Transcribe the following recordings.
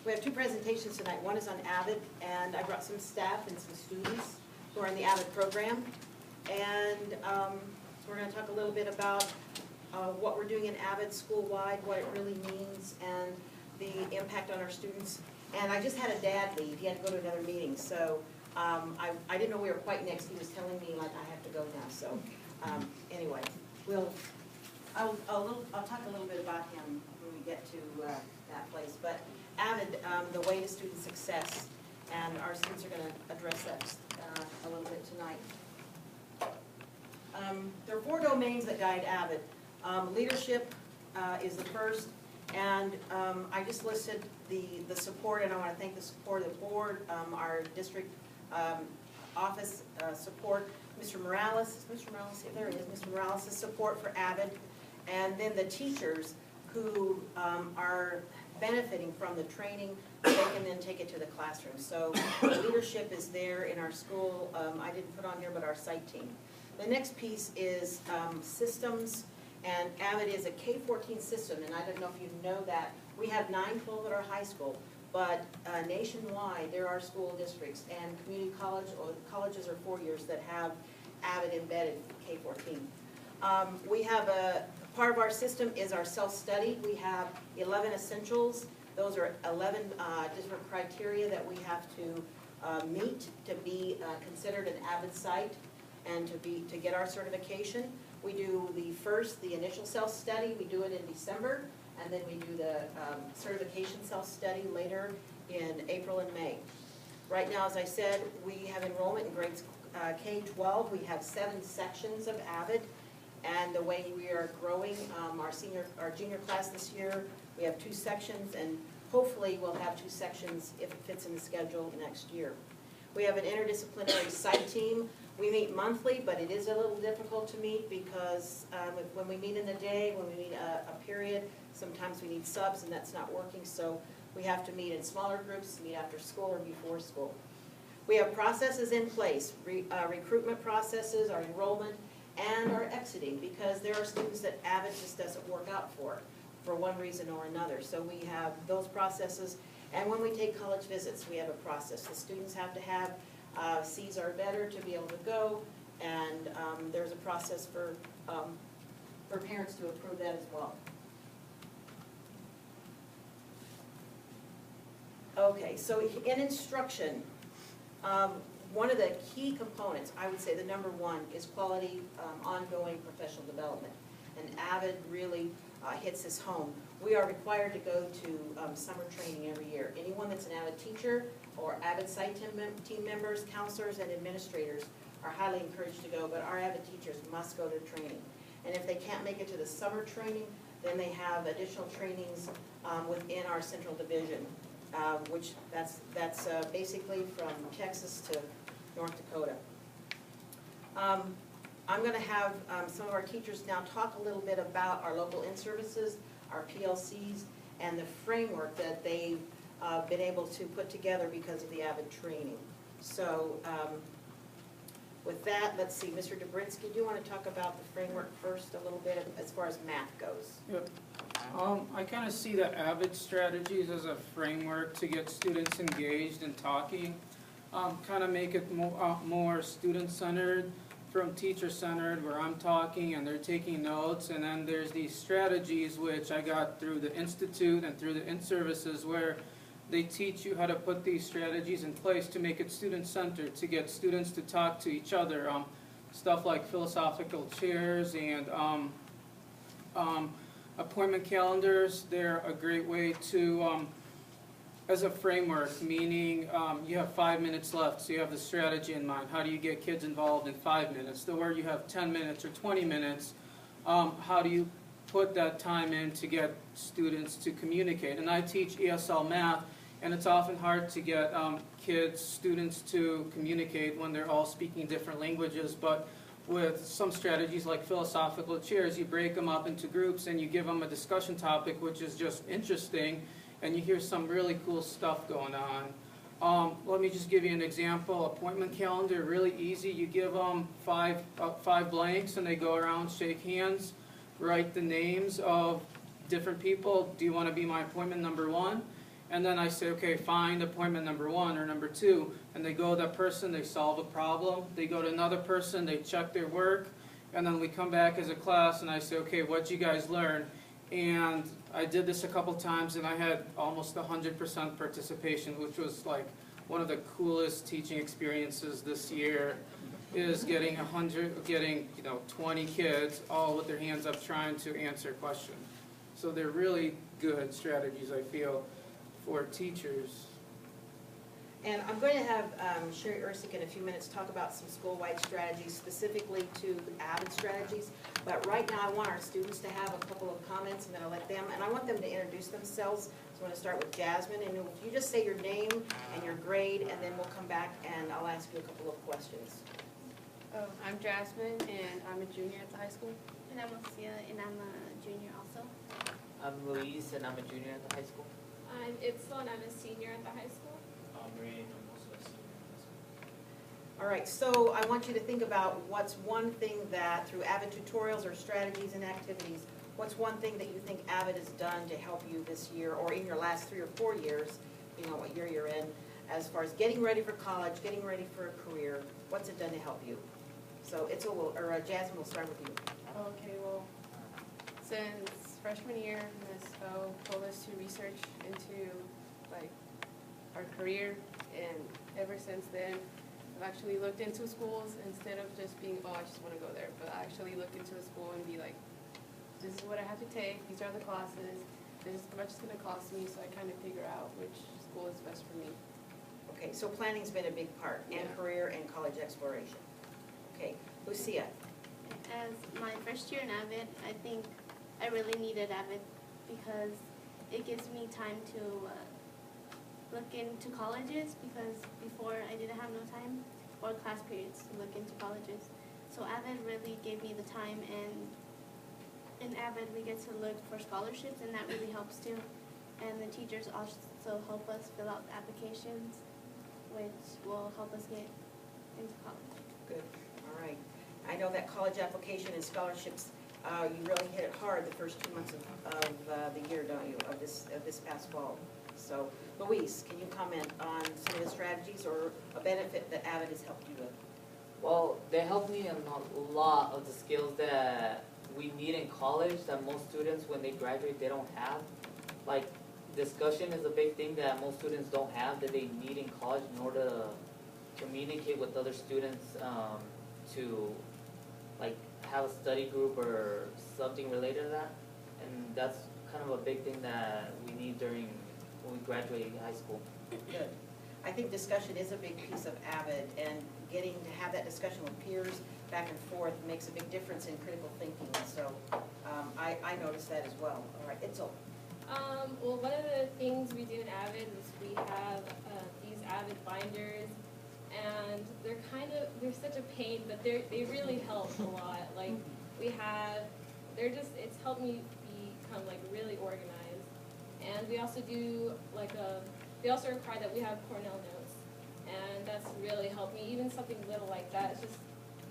We have two presentations tonight. One is on Avid, and I brought some staff and some students who are in the Avid program. And we're going to talk a little bit about what we're doing in Avid school-wide, what it really means, and the impact on our students. And I just had a dad leave. He had to go to another meeting, so I didn't know we were quite next. He was telling me, like, I have to go now. So anyway, I'll talk a little bit about him when we get to that place. But Avid, the way to student success, and our students are going to address that a little bit tonight. There are 4 domains that guide Avid. Leadership is the first, and I just listed the support, and I want to thank the support of the board, our district office support, Mr. Morales, there he is, Mr. Morales' support for Avid, and then the teachers who are benefiting from the training, they can then take it to the classroom. So leadership is there in our school. I didn't put on here, but our site team. The next piece is systems, and Avid is a K-14 system, and I don't know if you know that. We have 9-12 at our high school, but nationwide there are school districts and community college or colleges or 4 years that have Avid embedded K-14. We have part of our system is our self-study. We have 11 essentials. Those are 11 different criteria that we have to meet to be considered an Avid site and to get our certification. We do the initial self-study. We do it in December, and then we do the certification self-study later in April and May. Right now, as I said, we have enrollment in grades K-12. We have 7 sections of Avid. And the way we are growing, our junior class this year, we have 2 sections, and hopefully we'll have 2 sections if it fits in the schedule next year. We have an interdisciplinary site team. We meet monthly, but it is a little difficult to meet because when we meet in the day, when we meet a period, sometimes we need subs and that's not working, so we have to meet in smaller groups, meet after school or before school. We have processes in place, recruitment processes, our enrollment, and our exiting, because there are students that Avid just doesn't work out for one reason or another. So we have those processes, and when we take college visits, we have a process. The students have to have C's or better to be able to go, and there's a process for parents to approve that as well. Okay, so in instruction, one of the key components, I would say the number 1, is quality ongoing professional development. And Avid really hits this home. We are required to go to summer training every year. Anyone that's an Avid teacher or Avid site team members, counselors, and administrators are highly encouraged to go, but our Avid teachers must go to training. And if they can't make it to the summer training, then they have additional trainings within our central division, which that's basically from Texas to North Dakota. I'm going to have some of our teachers now talk a little bit about our local in-services, our PLCs, and the framework that they've been able to put together because of the Avid training. So with that, let's see, Mr. Dobrinsky, do you want to talk about the framework first a little bit as far as math goes? Yep. I kind of see the Avid strategies as a framework to get students engaged and talking. Kind of make it more student-centered from teacher-centered, where I'm talking and they're taking notes, and then there's these strategies which I got through the Institute and through the in-services, where they teach you how to put these strategies in place to make it student-centered, to get students to talk to each other. Stuff like philosophical chairs and appointment calendars, they're a great way to as a framework, meaning you have 5 minutes left, so you have the strategy in mind. How do you get kids involved in 5 minutes? Where you have 10 minutes or 20 minutes, how do you put that time in to get students to communicate? And I teach ESL math, and it's often hard to get students to communicate when they're all speaking different languages, but with some strategies like philosophical chairs, you break them up into groups and you give them a discussion topic which is just interesting, and you hear some really cool stuff going on. Let me just give you an example. Appointment calendar, really easy. You give them five blanks and they go around, shake hands, write the names of different people. Do you want to be my appointment number 1? And then I say, okay, find appointment number 1 or number 2, and they go to that person, they solve a problem, they go to another person, they check their work, and then we come back as a class and I say, okay, what'd you guys learn? And I did this a couple times and I had almost 100% participation, which was like one of the coolest teaching experiences this year, is getting 20 kids all with their hands up trying to answer a question. So they're really good strategies, I feel, for teachers. And I'm going to have Sherry Ersick in a few minutes talk about some school-wide strategies, specifically to AVID strategies. But right now, I want our students to have a couple of comments. I'm going to let them, and I want them to introduce themselves. So I'm going to start with Jasmine, and if you just say your name and your grade, and then we'll come back and I'll ask you a couple of questions. Oh, I'm Jasmine, and I'm a junior at the high school. And I'm Lucia, and I'm a junior also. I'm Luis, and I'm a junior at the high school. I'm Itzel, and I'm a senior at the high school. I'm Ray, and I'm also a senior at the high school. All right, so I want you to think about what's one thing that, through AVID tutorials or strategies and activities, what's one thing that you think AVID has done to help you this year, or in your last 3 or 4 years, you know what year you're in, as far as getting ready for college, getting ready for a career, what's it done to help you? So Jasmine, we'll start with you. Okay, well, since freshman year, Ms. O told us to research into like our career, and ever since then, I've actually looked into schools instead of just being, oh, I just want to go there, but I actually look into a school and be like, this is what I have to take, these are the classes, this is how much it's going to cost me, so I kind of figure out which school is best for me. Okay, so planning's been a big part, and Yeah. career and college exploration. Okay, Lucia. As my first year in AVID, I think I really needed AVID because it gives me time to look into colleges, because before I didn't have no time or class periods to look into colleges. So AVID really gave me the time, and in AVID we get to look for scholarships, and that really helps too. And the teachers also help us fill out the applications, which will help us get into college. Good, all right. I know that college application and scholarships, you really hit it hard the first 2 months of the year, don't you, of this past fall. So, Luis, can you comment on some of the strategies or a benefit that AVID has helped you with? Well, they helped me in a lot of the skills that we need in college that most students, when they graduate, they don't have. Like, discussion is a big thing that most students don't have, that they need in college in order to communicate with other students, to like have a study group or something related to that. And that's kind of a big thing that we need during when we graduate high school. Good. I think discussion is a big piece of AVID, and getting to have that discussion with peers back and forth makes a big difference in critical thinking. So I noticed that as well. All right, Itzel. Well, one of the things we do in AVID is we have these AVID binders, and they're such a pain, but they really help a lot. Like it's helped me become like really organized. And we also do they also require that we have Cornell notes, and that's really helped me. Even something little like that, it's just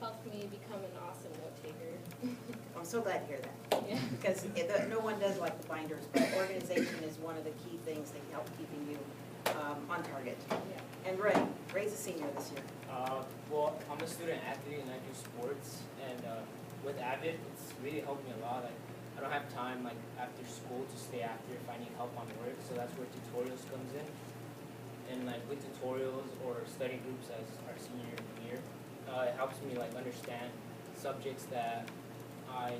helped me become an awesome note taker. I'm so glad to hear that. Yeah. Because no one does like the binders, but organization is one of the key things that help keeping you on target. Yeah. And Ray's a senior this year. Well, I'm a student athlete and I do sports, and with AVID, it's really helped me a lot. Like, I don't have time like after school to stay after if I need help on work, so that's where tutorials comes in. And like with tutorials or study groups as our senior year, it helps me like understand subjects that I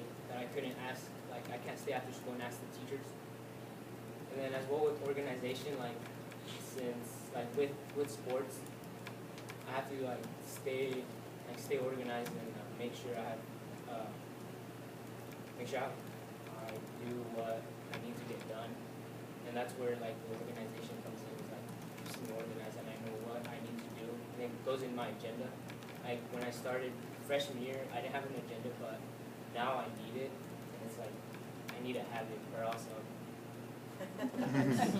couldn't ask, like I can't stay after school and ask the teachers. And then as well with organization, like since like with sports, I have to stay organized and make sure I do what I need to get done. And that's where like the organization comes in. It's like just being organized and I know what I need to do. And it goes in my agenda. Like when I started freshman year, I didn't have an agenda, but now I need it. And it's like I need to have it or else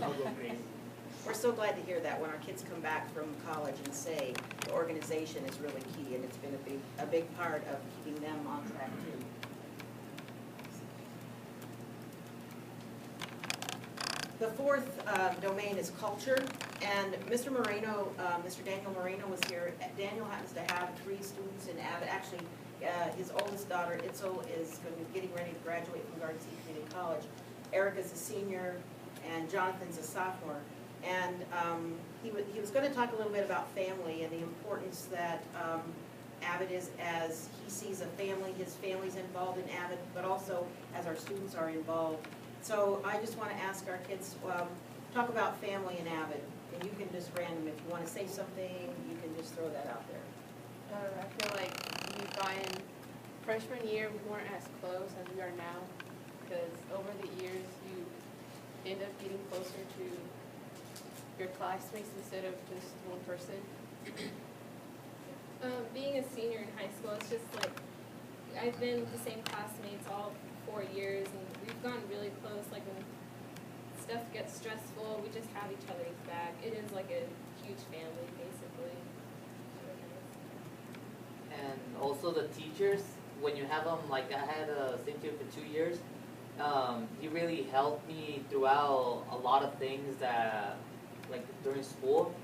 I'll go crazy. We're so glad to hear that when our kids come back from college and say the organization is really key, and it's been a big part of keeping them on track too. The fourth domain is culture, and Mr. Moreno, Mr. Daniel Moreno was here. Daniel happens to have 3 students in Abbott. Actually, his oldest daughter, Itzel, is going to be getting ready to graduate from Garden City Community College. Erica's a senior, and Jonathan's a sophomore. And he was going to talk a little bit about family and the importance that Abbott is as he sees a family. His family's involved in Abbott, but also as our students are involved. So I just want to ask our kids, talk about family in Abbott. And you can just random, if you want to say something, you can just throw that out there. I feel like we got in freshman year, we weren't as close as we are now, because over the years, you end up getting closer to your classmates instead of just one person. Being a senior in high school, it's just like, I've been with the same classmates all 4 years, and we've gotten really close. Like when stuff gets stressful, we just have each other's back. It is like a huge family, basically. And also the teachers, when you have them, like I had a same teacher for 2 years, he really helped me throughout a lot of things that, like during school,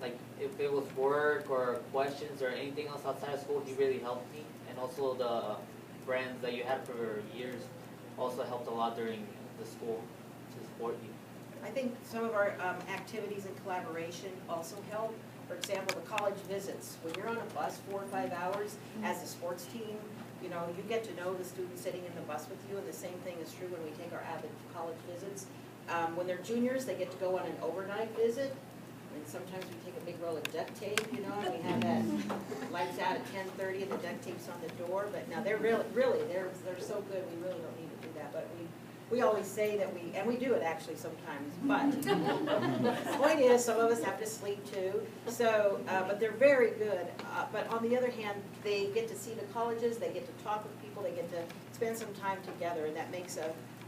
like if it was work or questions or anything else outside of school, he really helped me. And also the friends that you had for years also helped a lot during the school to support you. I think some of our activities and collaboration also help. For example, the college visits. When you're on a bus 4 or 5 hours as a sports team, you know, you get to know the students sitting in the bus with you, and the same thing is true when we take our Abbott college visits. When they're juniors, they get to go on an overnight visit, and sometimes we take a big roll of duct tape, you know, and we have that lights out at 10:30 and the duct tape's on the door. But now they're really they're so good, we really don't need to do that. But we always say that and we do it actually sometimes, but the point is, some of us have to sleep too, so, but they're very good. But on the other hand, they get to see the colleges, they get to talk with people, they get to spend some time together, and that makes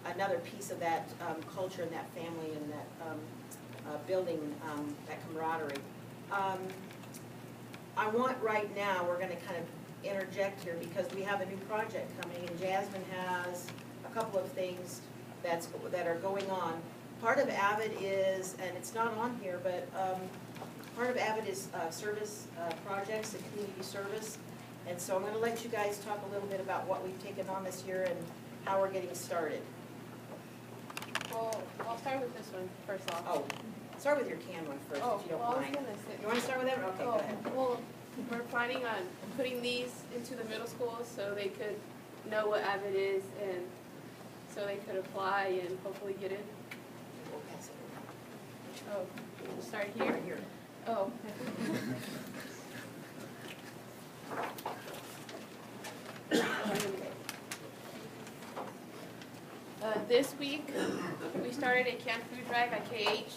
another piece of that culture and that family and that building that camaraderie. I want right now, we're gonna kind of interject here because we have a new project coming, and Jasmine has a couple of things that are going on. Part of Avid is, and it's not on here, but part of Avid is service projects and community service. And so I'm going to let you guys talk a little bit about what we've taken on this year and how we're getting started. Well, I'll start with this one first off. Oh, start with your can one first, if you don't well, mind. I was gonna say. You want to start with that? Okay, go ahead. Well, we're planning on putting these into the middle school so they could know what Avid is and so they could apply and hopefully get in. We'll pass it Oh, we'll start here. around. Here. Oh. This week, we started a canned food drive at KH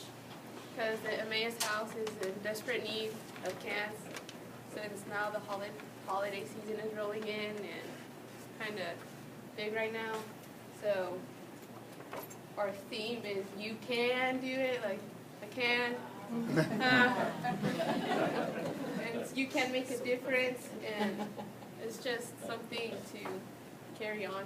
because the Emmaus House is in desperate need of cans since now the holiday season is rolling in and kind of big right now. So our theme is you can do it, like I can. And you can make a difference, and it's just something to carry on.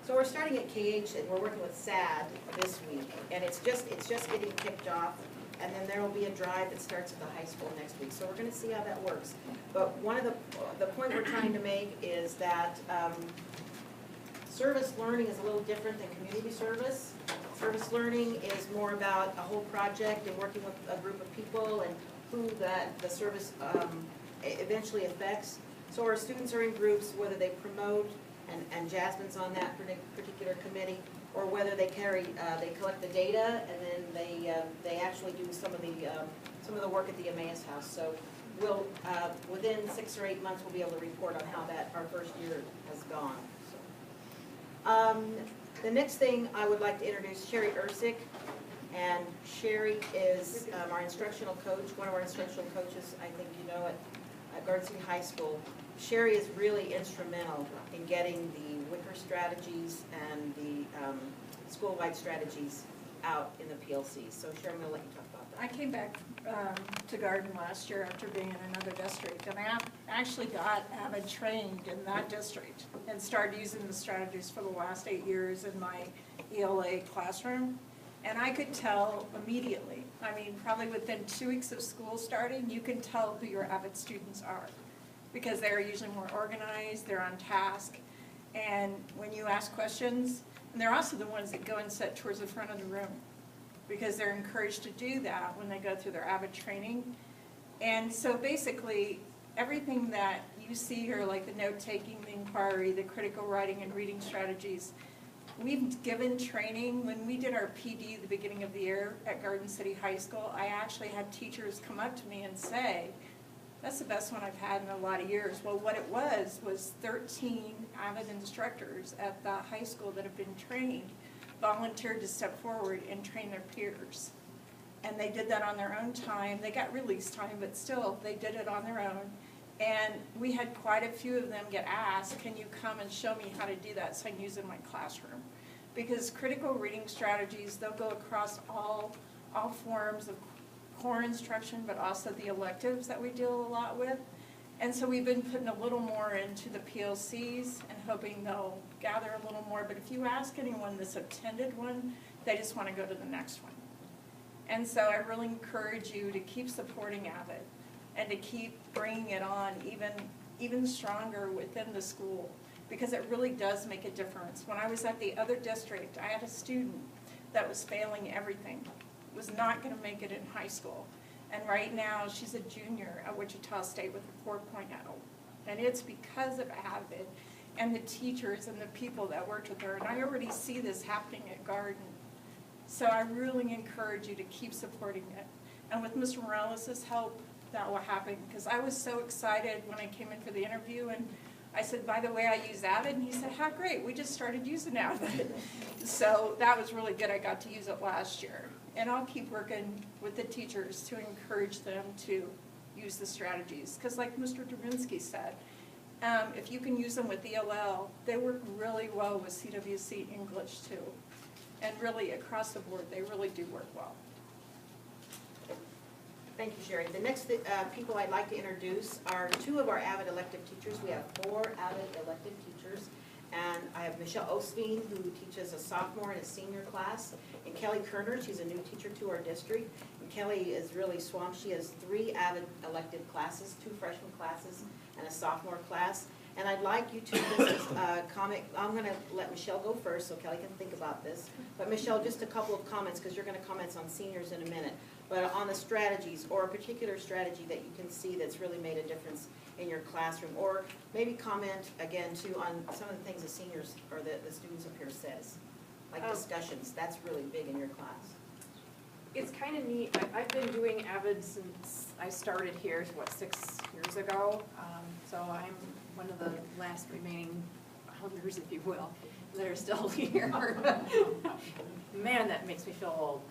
So we're starting at KH and we're working with SAD this week, and it's just getting kicked off, and then there will be a drive that starts at the high school next week. So we're going to see how that works. But one of the point we're trying to make is that service learning is a little different than community service. Service learning is more about a whole project and working with a group of people and who the service eventually affects. So our students are in groups, whether they promote, and Jasmine's on that particular committee, or whether they collect the data and then they actually do some of the work at the Emmaus House. So we'll within 6 or 8 months we'll be able to report on how our first year has gone. So, the next thing I would like to introduce Sherry Ersick, and Sherry is our instructional coach, one of our instructional coaches, I think you know at Garden City High School. Sherry is really instrumental in getting the Wicker strategies and the school-wide strategies out in the PLCs. So Sherry, I'm going to let you talk about I came back to Garden last year after being in another district, and I actually got Avid trained in that district and started using the strategies for the last 8 years in my ELA classroom. And I could tell immediately, I mean, probably within 2 weeks of school starting, you can tell who your Avid students are, because they're usually more organized, they're on task, and when you ask questions, and they're also the ones that go and sit towards the front of the room, because they're encouraged to do that when they go through their Avid training. And so basically, everything that you see here, like the note-taking, the inquiry, the critical writing and reading strategies, we've given training. When we did our PD at the beginning of the year at Garden City High School, I actually had teachers come up to me and say, that's the best one I've had in a lot of years. Well, what it was 13 Avid instructors at the high school that have been trained volunteered to step forward and train their peers. And they did that on their own time. They got release time, but still, they did it on their own. And we had quite a few of them get asked, can you come and show me how to do that so I can use it in my classroom? Because critical reading strategies, they'll go across all forms of core instruction, but also the electives that we deal a lot with. And so we've been putting a little more into the PLCs and hoping they'll gather a little more. But if you ask anyone that's attended one, they just want to go to the next one. And so I really encourage you to keep supporting Avid and to keep bringing it on even stronger within the school, because it really does make a difference. When I was at the other district, I had a student that was failing everything, was not going to make it in high school. And right now, she's a junior at Wichita State with a 4.0. And it's because of Avid and the teachers and the people that worked with her. And I already see this happening at Garden. So I really encourage you to keep supporting it. And with Mr. Morales' help, that will happen. Because I was so excited when I came in for the interview, and I said, by the way, I use Avid. And he said, how great, we just started using Avid. So that was really good. I got to use it last year. And I'll keep working with the teachers to encourage them to use the strategies. Because like Mr. Drabinsky said, if you can use them with ELL, they work really well with CWC English too. And really across the board, they really do work well. Thank you, Sherry. The next people I'd like to introduce are 2 of our Avid elective teachers. We have 4 Avid elective teachers. And I have Michelle Osteen, who teaches a sophomore and a senior class, and Kelly Kerner, she's a new teacher to our district. And Kelly is really swamped. She has 3 Avid elective classes, 2 freshman classes and a sophomore class. And I'd like you to just comment. I'm going to let Michelle go first so Kelly can think about this. But Michelle, just a couple of comments, because you're going to comment on seniors in a minute. But on the strategies, or a particular strategy that you can see that's really made a difference in your classroom, or maybe comment again too on some of the things the seniors or the students up here says, like discussions. That's really big in your class. It's kind of neat. I've been doing Avid since I started here, 6 years ago. So I'm one of the last remaining elders, if you will, that are still here. Man, that makes me feel old.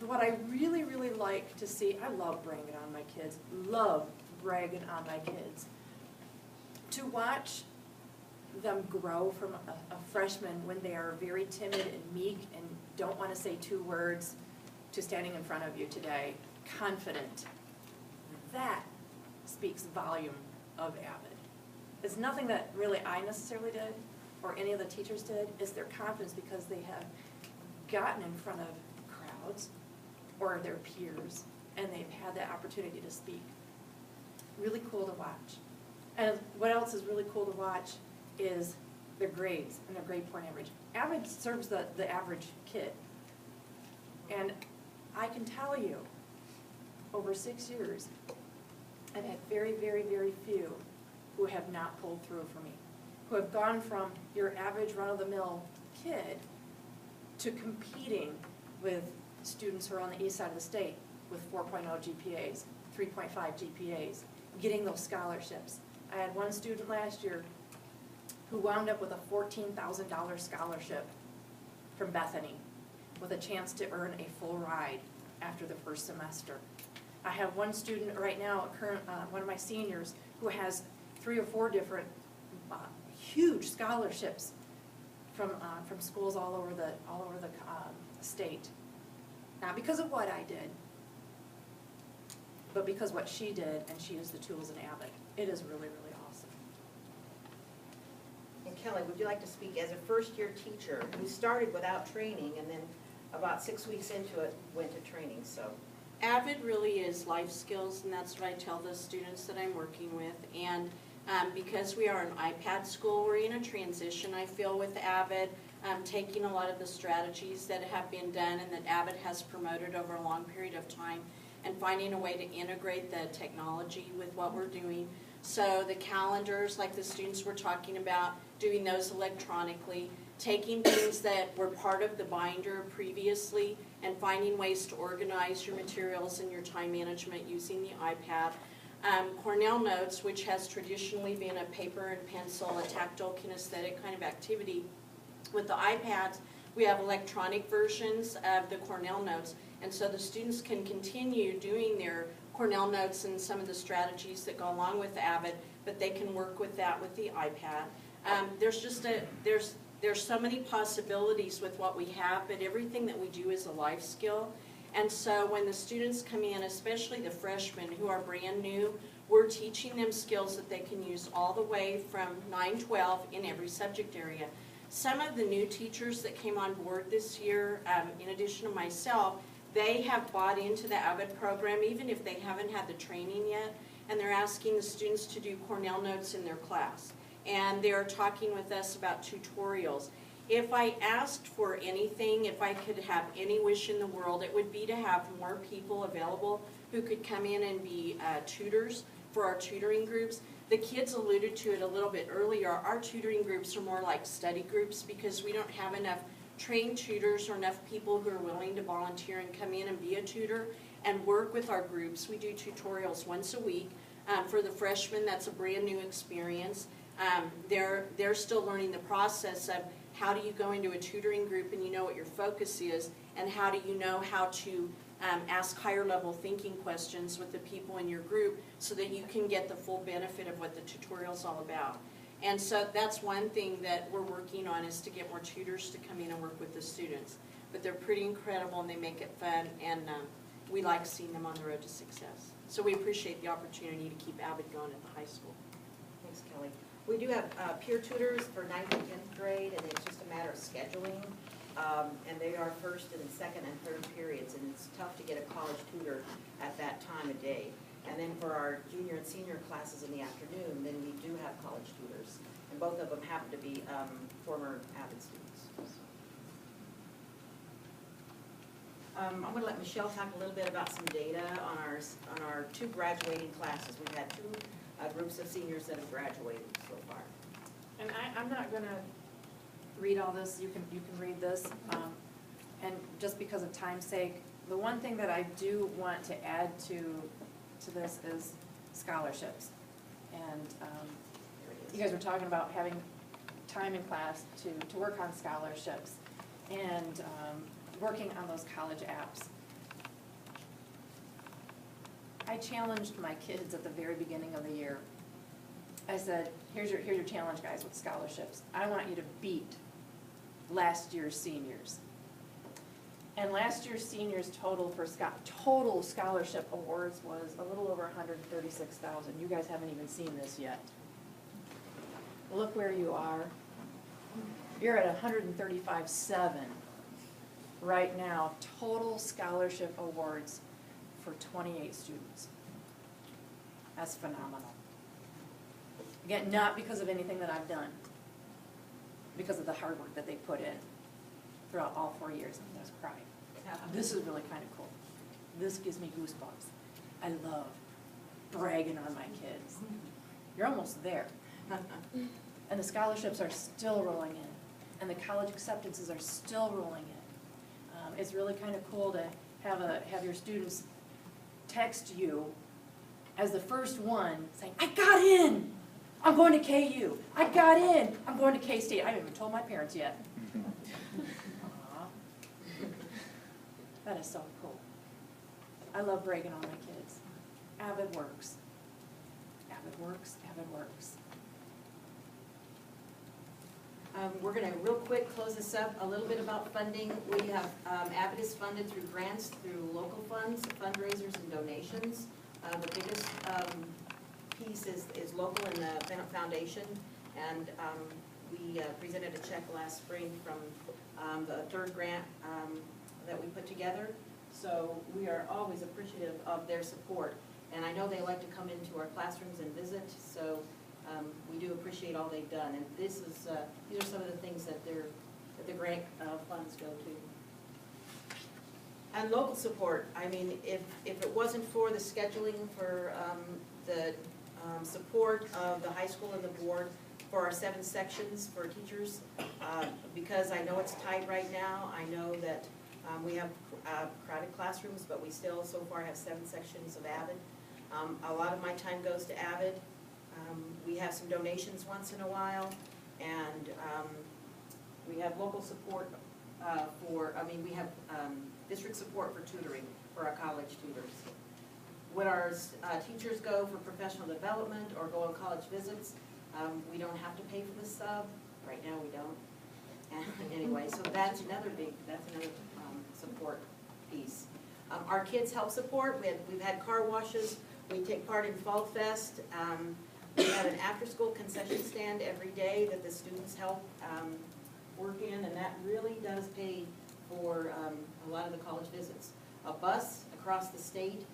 What I really, really like to see, I love bragging on my kids, to watch them grow from a freshman when they are very timid and meek and don't want to say 2 words to standing in front of you today, confident. That speaks volume of Avid. It's nothing that really I necessarily did or any of the teachers did, is their confidence because they have gotten in front of crowds or their peers and they've had that opportunity to speak. Really cool to watch. And what else is really cool to watch is their grades and their grade point average. Avid serves the average kid. And I can tell you, over 6 years, I've had very, very, very few who have not pulled through for me, who have gone from your average run-of-the-mill kid to competing with students who are on the east side of the state with 4.0 GPAs, 3.5 GPAs, getting those scholarships. I had one student last year who wound up with a $14,000 scholarship from Bethany with a chance to earn a full ride after the first semester. I have one student right now, one of my seniors, who has 3 or 4 different huge scholarships from schools all over the state. Not because of what I did, but because what she did, and she used the tools in Avid. It is really, really awesome. And Kelly, would you like to speak as a first-year teacher who started without training and then about 6 weeks into it went to training, so. Avid really is life skills, and that's what I tell the students that I'm working with. And because we are an iPad school, we're in a transition, I feel, with Avid, taking a lot of the strategies that have been done and that Avid has promoted over a long period of time, and finding a way to integrate the technology with what we're doing. So the calendars, like the students were talking about, doing those electronically, taking things that were part of the binder previously and finding ways to organize your materials and your time management using the iPad. Cornell Notes, which has traditionally been a paper and pencil, a tactile kinesthetic kind of activity. With the iPads, we have electronic versions of the Cornell Notes, and so the students can continue doing their Cornell Notes and some of the strategies that go along with Avid, but they can work with that with the iPad. There's so many possibilities with what we have, but everything that we do is a life skill. And so when the students come in, especially the freshmen who are brand new, we're teaching them skills that they can use all the way from 9-12 in every subject area. Some of the new teachers that came on board this year, in addition to myself, they have bought into the Avid program even if they haven't had the training yet, and they're asking the students to do Cornell Notes in their class. And they're talking with us about tutorials. If I asked for anything, if I could have any wish in the world, it would be to have more people available who could come in and be tutors for our tutoring groups. The kids alluded to it a little bit earlier. Our tutoring groups are more like study groups because we don't have enough trained tutors or enough people who are willing to volunteer and come in and be a tutor and work with our groups. We do tutorials once a week. For the freshmen, that's a brand new experience. They're still learning the process of how do you go into a tutoring group and you know what your focus is, and how do you know how to ask higher level thinking questions with the people in your group so that you can get the full benefit of what the tutorial's all about. And so that's one thing that we're working on, is to get more tutors to come in and work with the students. But they're pretty incredible and they make it fun, and we like seeing them on the road to success. So we appreciate the opportunity to keep Avid going at the high school. Thanks, Kelly. We do have peer tutors for 9th and 10th grade, and it's just a matter of scheduling. And they are first and second and third periods, and it's tough to get a college tutor at that time of day. And then for our junior and senior classes in the afternoon, then we do have college tutors. And both of them happen to be former Avid students. I'm going to let Michelle talk a little bit about some data on our two graduating classes. We've had two groups of seniors that have graduated so far. And I'm not gonna read all this, you can read this, and just because of time's sake, the one thing that I do want to add to this is scholarships. And you guys were talking about having time in class to work on scholarships and working on those college apps. I challenged my kids at the very beginning of the year. I said, here's your challenge, guys, with scholarships. I want you to beat last year's seniors. And last year's seniors total scholarship awards was a little over $136,000. You guys haven't even seen this yet. Look where you are. You're at $135,700 right now, total scholarship awards for 28 students. That's phenomenal. Again, not because of anything that I've done, because of the hard work that they put in throughout all 4 years. I was crying. This is really kind of cool. This gives me goosebumps. I love bragging on my kids. You're almost there. And the scholarships are still rolling in. And the college acceptances are still rolling in. It's really kind of cool to have your students text you as the first one saying, I got in! I'm going to KU. I got in! I'm going to K-State. I haven't even told my parents yet. That is so cool. I love bragging on my kids. Avid works. Avid works, Avid works. We're gonna real quick close this up, a little bit about funding. We have, Avid is funded through grants, through local funds, fundraisers, and donations. The biggest piece is local in the Bennett Foundation, and we presented a check last spring from the third grant that we put together. So we are always appreciative of their support. And I know they like to come into our classrooms and visit, so we do appreciate all they've done. And this is, these are some of the things that the grant funds go to. And local support, I mean, if it wasn't for the scheduling, for the support of the high school and the board, for our 7 sections for teachers, because I know it's tight right now. I know that we have crowded classrooms, but we still so far have 7 sections of Avid. A lot of my time goes to Avid. We have some donations once in a while, and we have local support we have district support for tutoring for our college tutors. When our teachers go for professional development or go on college visits, we don't have to pay for the sub. Right now, we don't. And anyway, so that's another support piece. Our kids help support. We've had car washes. We take part in Fall Fest. We have an after-school concession stand every day that the students help work in, and that really does pay for a lot of the college visits. A bus across the state,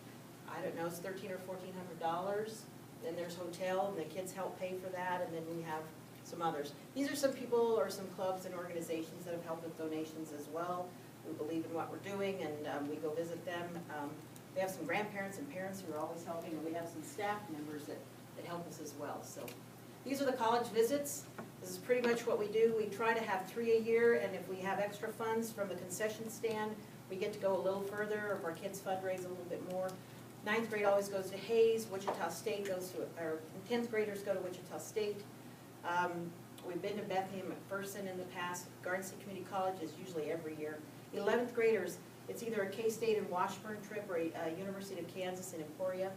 I don't know, it's $1,300 or $1,400. Then there's hotel, and the kids help pay for that, and then we have some others. These are some people or some clubs and organizations that have helped with donations as well. We believe in what we're doing, and we go visit them. We have some grandparents and parents who are always helping, and we have some staff members that help us as well. So these are the college visits. This is pretty much what we do. We try to have 3 a year, and if we have extra funds from the concession stand, we get to go a little further. If our kids fundraise a little bit more. 9th grade always goes to Hayes. Wichita State goes to, or 10th graders go to Wichita State. We've been to Bethany and McPherson in the past. Garden State Community College is usually every year. 11th graders, it's either a K-State in Washburn trip or a University of Kansas in Emporia.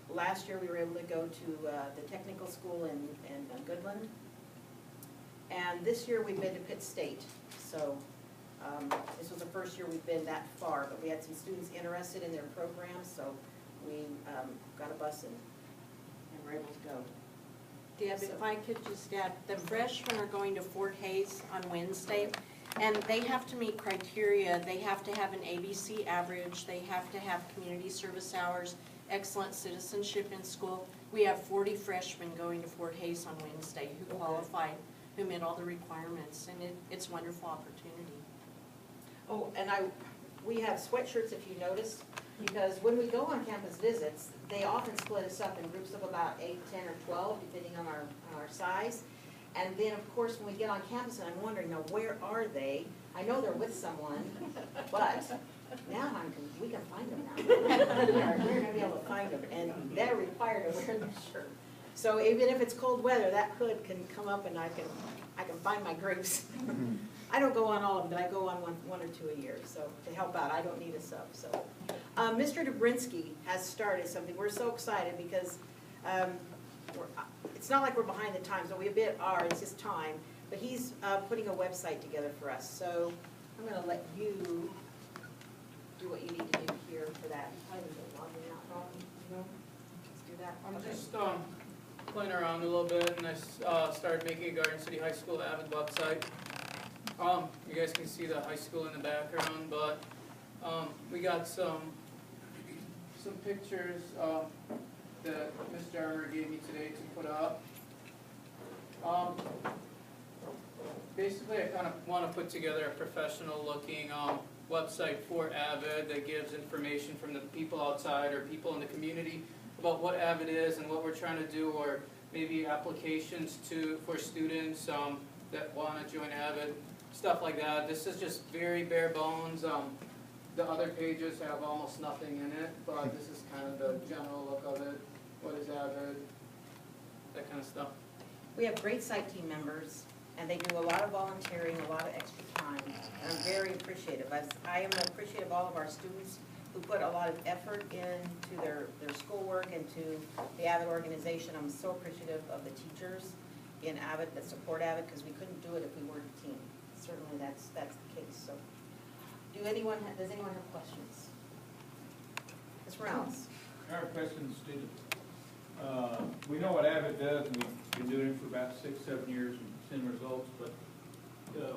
Last year we were able to go to the technical school in Goodland. And this year we've been to Pitt State. So this was the first year we've been that far, but we had some students interested in their program, so we got a bus and were able to go. Deb, if I could just add, the freshmen are going to Fort Hays on Wednesday, and they have to meet criteria. They have to have an ABC average, they have to have community service hours, excellent citizenship in school. We have 40 freshmen going to Fort Hays on Wednesday who qualified, who met all the requirements, and it's a wonderful opportunity. Oh, and we have sweatshirts, if you notice, because when we go on campus visits, they often split us up in groups of about 8, 10, or 12, depending on our size. And then, of course, when we get on campus, and I'm wondering, now, where are they? I know they're with someone, but now we can find them now. We're going to be able to find them, and they're required to wear the shirt. So even if it's cold weather, that hood can come up, and I can find my groups. I don't go on all of them, but I go on one or two a year, so to help out. I don't need a sub. So, Mr. Dobrinsky has started something. We're so excited because it's not like we're behind the times, but we a bit are. It's just time. But he's putting a website together for us. So I'm going to let you do what you need to do here for that. Let's do that. I'm just playing around a little bit, and I started making a Garden City High School Avid website. You guys can see the high school in the background, but we got some pictures that Mr. Armour gave me today to put up. Basically, I kind of want to put together a professional-looking website for Avid that gives information from the people outside or people in the community about what Avid is and what we're trying to do, or maybe applications for students that want to join Avid, stuff like that. This is just very bare bones. The other pages have almost nothing in it, but this is kind of the general look of it. What is Avid? That kind of stuff. We have great site team members, and they do a lot of volunteering, a lot of extra time, and I'm very appreciative. I am appreciative of all of our students who put a lot of effort into their schoolwork and to the Avid organization. I'm so appreciative of the teachers in Avid that support Avid, because we couldn't do it if we weren't a team. Certainly, that's the case, so. Does anyone have questions? Ms. Rounds? Our question, student. We know what Avid does, and we've been doing it for about 6-7 years and seeing results, but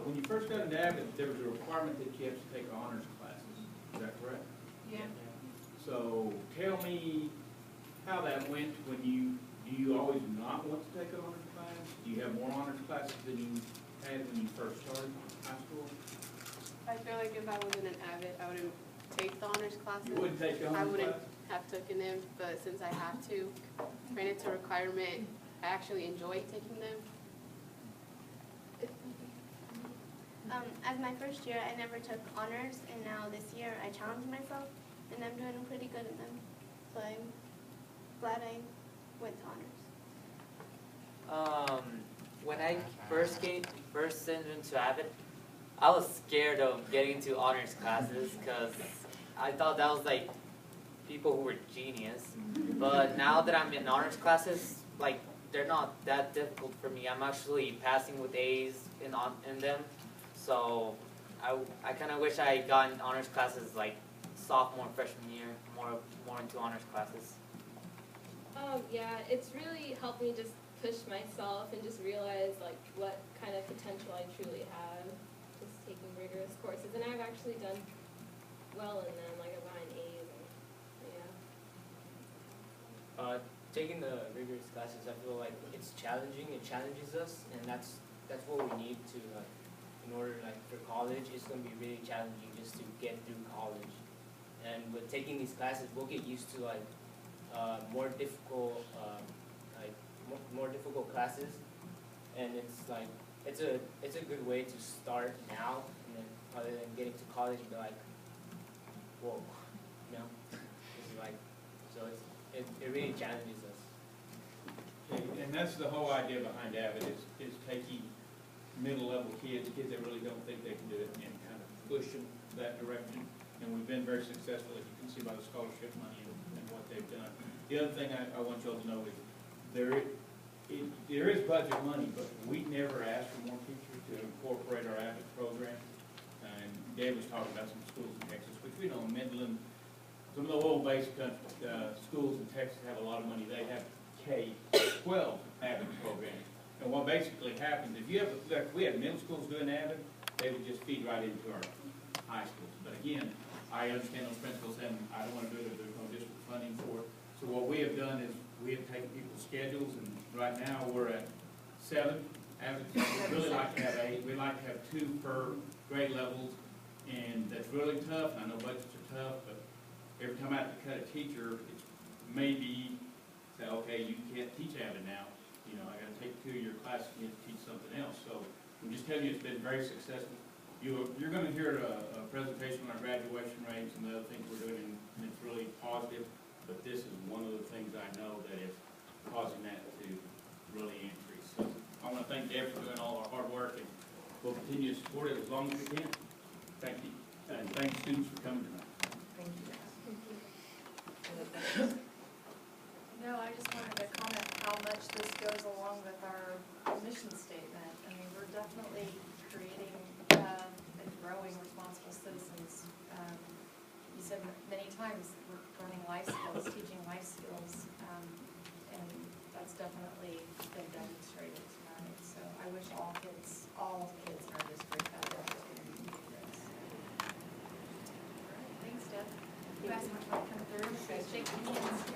when you first got into Avid, there was a requirement that you have to take honors classes. Is that correct? Yeah. So tell me how that went when do you always not want to take an honors class? Do you have more honors classes than you had when you first started high school? I feel like if I wasn't an Avid, I wouldn't take the honors classes. You wouldn't take the I honors wouldn't class? have taken them, but since I have to, train it to requirement, I actually enjoy taking them. As my first year, I never took honors, and now this year I challenged myself, and I'm doing pretty good in them. So I'm glad I went to honors. When I first entered into Avid, I was scared of getting into honors classes because I thought that was like people who were genius. But now that I'm in honors classes, like they're not that difficult for me. I'm actually passing with A's in them. So I kind of wish I got in honors classes like sophomore, freshman year, more into honors classes. Yeah, it's really helped me just push myself and just realize like what kind of potential I truly have just taking rigorous courses. And I've actually done well in them, like I've gotten A's and yeah. Taking the rigorous classes, I feel like it's challenging. It challenges us, and that's what we need to in order for college. It's going to be really challenging just to get through college. And with taking these classes, we'll get used to more difficult classes, and it's a good way to start now, and then other than getting to college and be like, whoa, you know, it really challenges us. Okay, and that's the whole idea behind Avid is taking middle level kids that really don't think they can do it, and kind of push them that direction. And we've been very successful, as you can see by the scholarship money and what they've done. The other thing I want you all to know is there is budget money, but we never ask for more teachers to incorporate our Avid program. And Dave was talking about some schools in Texas, which we know Midland, some of the oil-based schools in Texas have a lot of money. They have K-12 Avid programs. And what basically happens, if you have, we have middle schools doing Avid, they would just feed right into our high schools. But again, I understand those principals, and I don't want to do it if there's no district funding for it. So what we have done is we have taken people's schedules, and right now we're at 7 Avid. We really like to have 8. We like to have 2 per grade levels, and that's really tough. I know budgets are tough, but every time I have to cut a teacher, it's maybe say, okay, you can't teach Avid now. You know, I got to take 2 of your classes and you have to teach something else. So I'm just telling you, it's been very successful. You're going to hear a presentation on our graduation rates and the other things we're doing, and it's really positive. But this is one of the things I know that is causing that to really increase. So I want to thank Deb for doing all our hard work, and we'll continue to support it as long as we can. Thank you, and thank students for coming tonight. Thank you. No, I just wanted to comment how much this goes along with our mission statement. I mean, we're definitely creating and growing responsible citizens. You said many times we're learning life skills, teaching life skills, and that's definitely been demonstrated tonight. So I wish all kids in our district had the opportunity to do this. All right, thanks, Deb. You guys want to come through? Shake hands.